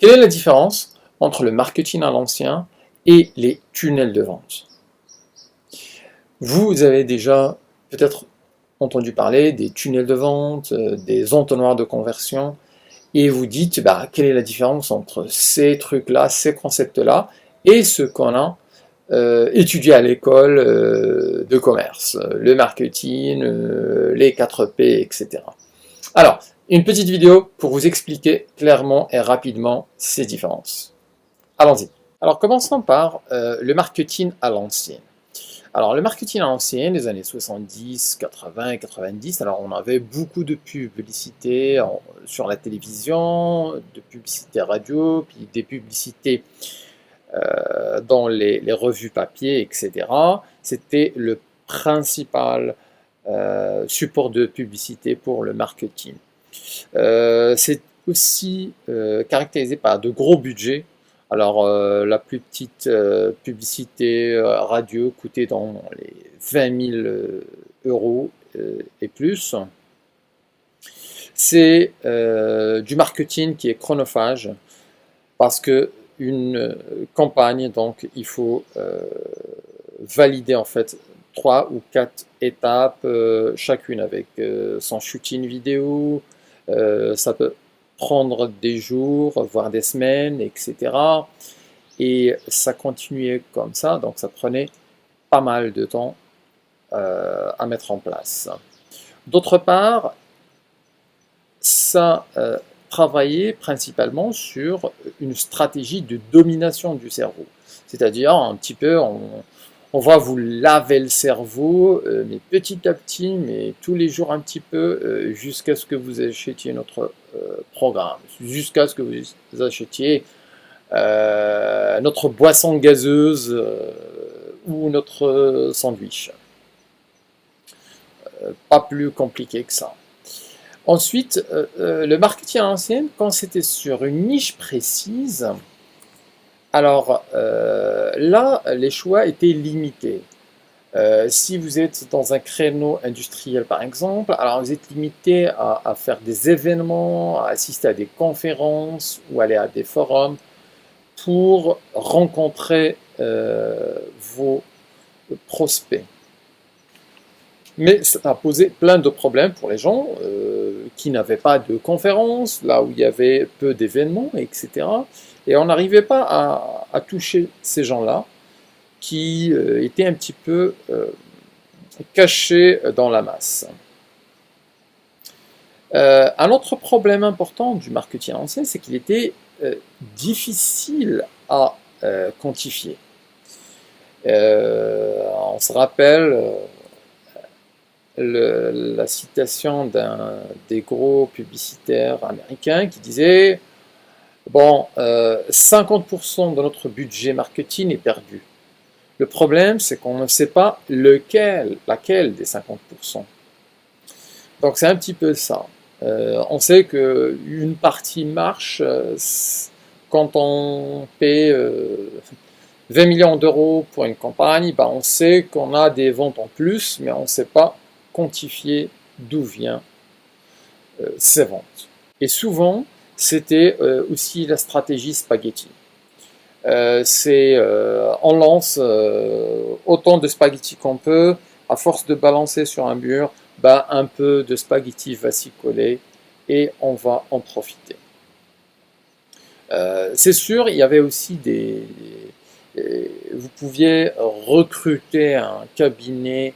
Quelle est la différence entre le marketing à l'ancien et les tunnels de vente? Vous avez déjà peut-être entendu parler des tunnels de vente, des entonnoirs de conversion, et vous dites, bah, quelle est la différence entre ces trucs-là, ces concepts-là, et ce qu'on a étudié à l'école de commerce, le marketing, les 4P, etc. Alors, une petite vidéo pour vous expliquer clairement et rapidement ces différences. Allons-y. Alors, commençons par le marketing à l'ancienne. Alors, le marketing à l'ancienne, les années 70, 80, 90, alors on avait beaucoup de publicités sur la télévision, de publicités radio, puis des publicités dans les revues papier, etc. C'était le principal support de publicité pour le marketing. C'est aussi caractérisé par de gros budgets. Alors, la plus petite publicité radio coûtait dans les 20 000 euros et plus. C'est du marketing qui est chronophage parce que une campagne, donc il faut valider en fait 3 ou 4 étapes, chacune avec son shooting vidéo. Ça peut prendre des jours, voire des semaines, etc. Et ça continuait comme ça, donc ça prenait pas mal de temps à mettre en place. D'autre part, ça travaillait principalement sur une stratégie de domination du cerveau. C'est-à-dire un petit peu, on va vous laver le cerveau, mais petit à petit, mais tous les jours un petit peu, jusqu'à ce que vous achetiez notre programme, jusqu'à ce que vous achetiez notre boisson gazeuse ou notre sandwich. Pas plus compliqué que ça. Ensuite, le marketing à l'ancienne, quand c'était sur une niche précise, alors là, les choix étaient limités. Si vous êtes dans un créneau industriel, par exemple, alors vous êtes limité à faire des événements, à assister à des conférences ou aller à des forums pour rencontrer vos prospects. Mais ça a posé plein de problèmes pour les gens qui n'avaient pas de conférences, là où il y avait peu d'événements, etc. Et on n'arrivait pas à toucher ces gens-là qui étaient un petit peu cachés dans la masse. Un autre problème important du marketing ancien, c'est qu'il était difficile à quantifier. On se rappelle la citation d'un des gros publicitaires américains qui disait bon, 50% de notre budget marketing est perdu. Le problème, c'est qu'on ne sait pas laquelle des 50%. Donc c'est un petit peu ça. On sait qu'une partie marche quand on paie 20 millions d'euros pour une campagne, ben on sait qu'on a des ventes en plus, mais on ne sait pas quantifier d'où viennent ces ventes. Et souvent, c'était aussi la stratégie spaghetti. On lance autant de spaghetti qu'on peut, à force de balancer sur un mur, ben, un peu de spaghetti va s'y coller et on va en profiter. C'est sûr, il y avait aussi vous pouviez recruter un cabinet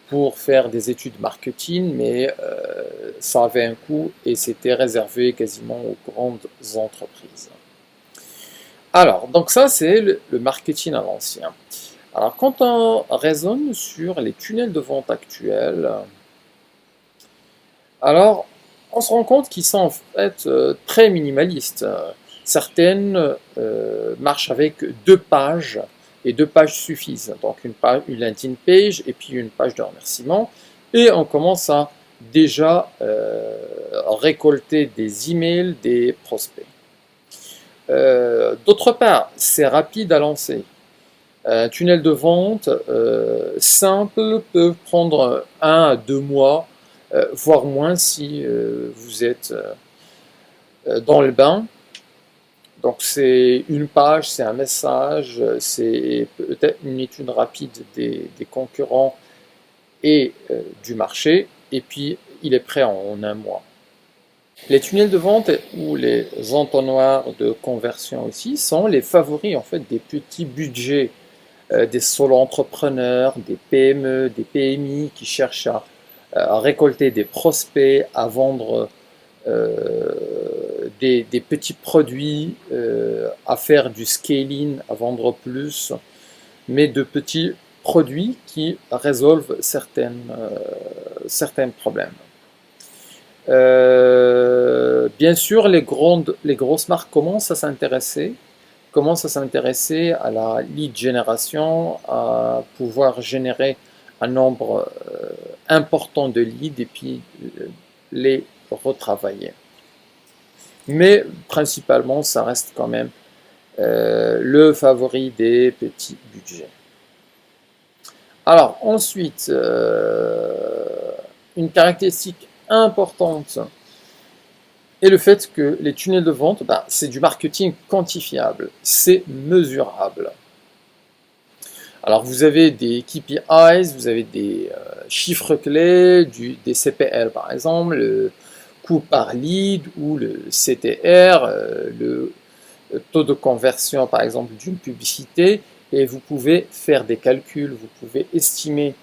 pour faire des études marketing, mais ça avait un coût et c'était réservé quasiment aux grandes entreprises. Alors, donc ça c'est le marketing à l'ancien. Alors quand on raisonne sur les tunnels de vente actuels, alors on se rend compte qu'ils sont en fait très minimalistes. Certaines marchent avec 2 pages et 2 pages suffisent. Donc une landing page et puis une page de remerciement. Et on commence à déjà récolter des emails des prospects. D'autre part, c'est rapide à lancer. Un tunnel de vente simple peut prendre 1 à 2 mois, voire moins si vous êtes dans le bain. Donc c'est une page, c'est un message, c'est peut-être une étude rapide des concurrents et du marché, et puis il est prêt en un mois. Les tunnels de vente ou les entonnoirs de conversion aussi sont les favoris en fait des petits budgets, des solo-entrepreneurs, des PME, des PMI qui cherchent à récolter des prospects, à vendre des petits produits, à faire du scaling, à vendre plus, mais de petits produits qui résolvent certains problèmes. Bien sûr, les grosses marques commencent à s'intéresser à la lead génération, à pouvoir générer un nombre important de leads et puis les retravailler. Mais principalement, ça reste quand même le favori des petits budgets. Alors ensuite, une caractéristique importante est le fait que les tunnels de vente, c'est du marketing quantifiable, c'est mesurable. Alors vous avez des KPIs, vous avez des chiffres clés, des CPL par exemple, le coût par lead ou le CTR, le taux de conversion par exemple d'une publicité, et vous pouvez faire des calculs, vous pouvez estimer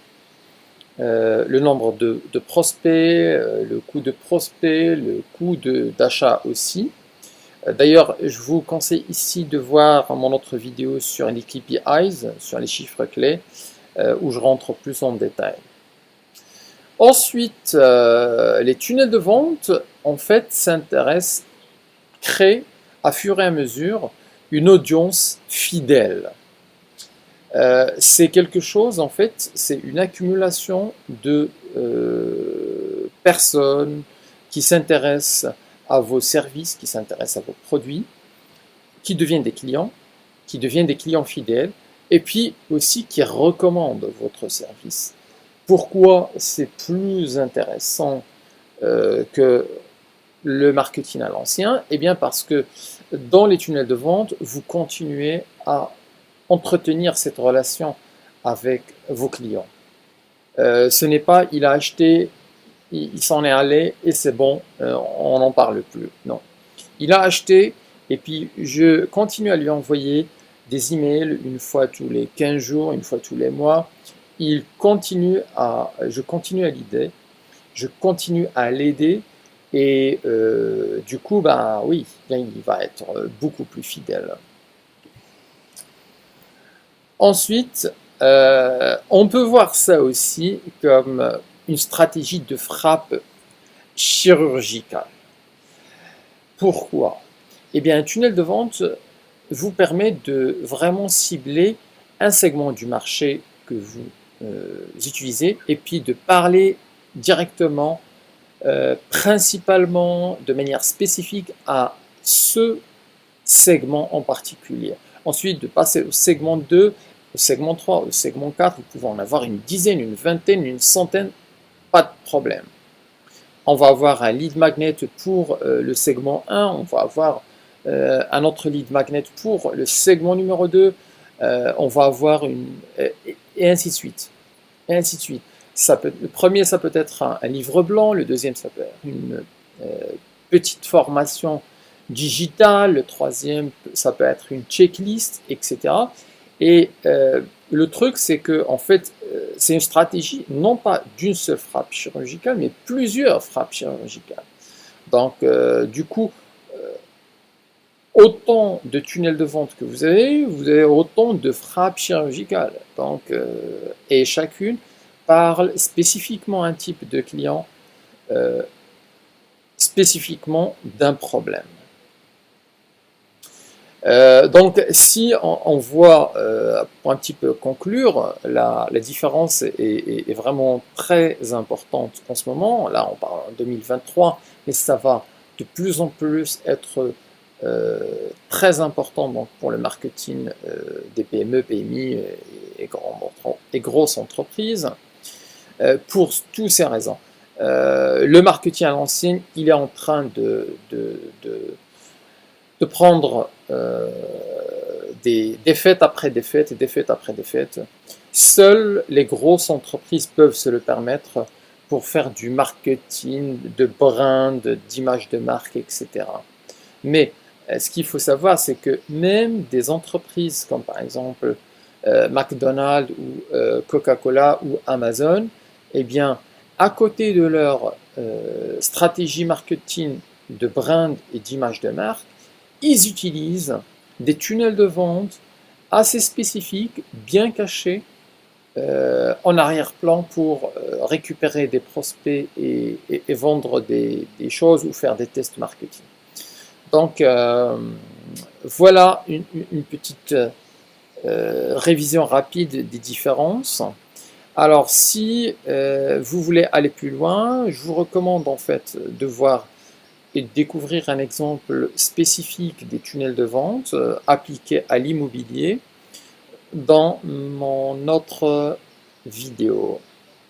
le nombre de prospects, le coût de prospects, le coût d'achat aussi. D'ailleurs, je vous conseille ici de voir mon autre vidéo sur les KPIs, sur les chiffres clés, où je rentre plus en détail. Ensuite, les tunnels de vente, en fait, créent à fur et à mesure une audience fidèle. C'est quelque chose, en fait, c'est une accumulation de personnes qui s'intéressent à vos services, qui s'intéressent à vos produits, qui deviennent des clients fidèles, et puis aussi qui recommandent votre service. Pourquoi c'est plus intéressant que le marketing à l'ancien? Eh bien parce que dans les tunnels de vente, vous continuez à entretenir cette relation avec vos clients. Ce n'est pas il a acheté, il s'en est allé et c'est bon, on n'en parle plus. Non. Il a acheté et puis je continue à lui envoyer des emails une fois tous les 15 jours, une fois tous les mois. Je continue à l'aider, je continue à l'aider et du coup, oui, il va être beaucoup plus fidèle. Ensuite, on peut voir ça aussi comme une stratégie de frappe chirurgicale. Pourquoi? Eh bien, un tunnel de vente vous permet de vraiment cibler un segment du marché que vous utilisez et puis de parler directement, principalement de manière spécifique à ce segment en particulier. Ensuite, de passer au segment 2, au segment 3, au segment 4, vous pouvez en avoir une dizaine, une vingtaine, une centaine, pas de problème. On va avoir un lead magnet pour le segment 1, on va avoir un autre lead magnet pour le segment numéro 2, on va avoir et ainsi de suite. Et ainsi de suite. Le premier, ça peut être un livre blanc, le deuxième, ça peut être une petite formation digitale, le troisième, ça peut être une checklist, etc. Et le truc, c'est que en fait, c'est une stratégie non pas d'une seule frappe chirurgicale, mais plusieurs frappes chirurgicales. Donc, du coup, autant de tunnels de vente que vous avez autant de frappes chirurgicales. Donc, et chacune parle spécifiquement à un type de client, spécifiquement d'un problème. Donc, si on voit, pour un petit peu conclure, la différence est vraiment très importante en ce moment. Là, on parle en 2023, mais ça va de plus en plus être très important donc, pour le marketing des PME, PMI et grosses entreprises, pour toutes ces raisons. Le marketing à l'ancienne, il est en train de prendre des défaites après défaites et défaites après défaites. Seules les grosses entreprises peuvent se le permettre pour faire du marketing, de brand, d'image de marque, etc. Mais ce qu'il faut savoir, c'est que même des entreprises comme par exemple McDonald's ou Coca-Cola ou Amazon, eh bien, à côté de leur stratégie marketing de brand et d'image de marque, ils utilisent des tunnels de vente assez spécifiques, bien cachés, en arrière-plan pour récupérer des prospects et vendre des choses ou faire des tests marketing. Donc voilà une petite révision rapide des différences. Alors si vous voulez aller plus loin, je vous recommande en fait de voir et de découvrir un exemple spécifique des tunnels de vente appliqués à l'immobilier dans mon autre vidéo.